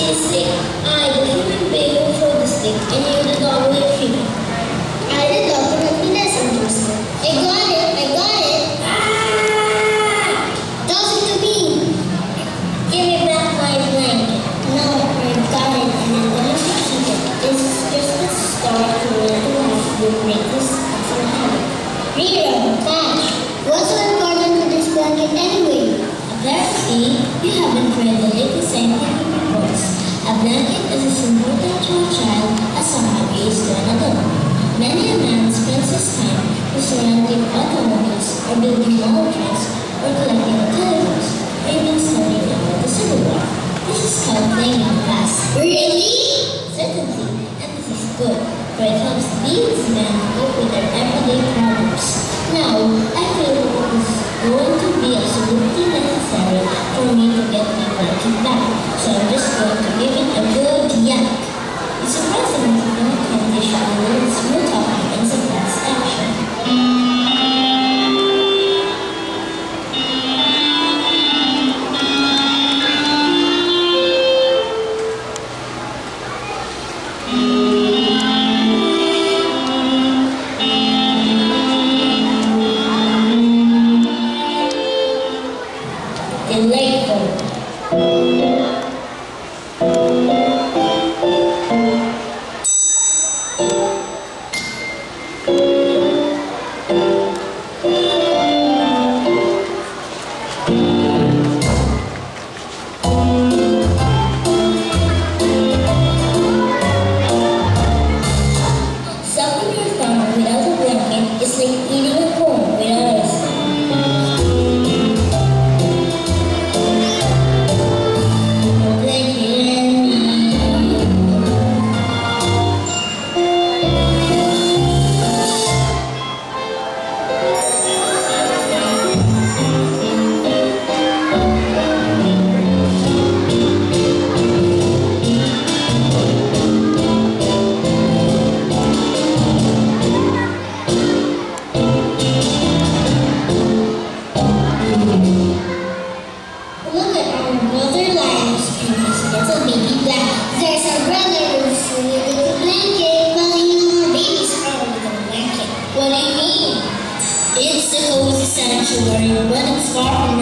see a stick. I, the human being, will throw the stick, and you, the dog, will retrieve it. I, the dog, will let me nest under the stick. I got it! I got it! Ah! Toss it to me! Give me back my blanket. No, I got it, and I'm going to keep it. This is just the start to learn to life will make this awesome habit. Rita, Patch, what's so important with this blanket anyway? Apparently, you haven't read the latest scientific reports. A blanket is as important to a child as someone is to an adult. Many a man spends his time restoring automobiles or building wall trains or collecting telegrams or even studying about the Civil War. This is called playing in class. Really? Certainly, and this is good, for it helps these men cope with their everyday problems. Now, I feel it is going to be absolutely necessary for me to get my blanket back, so I'm just going to give it a good yank. It's surprising that the condition will smooth talking and some fast action. It's the cozy sanctuary, but it's far from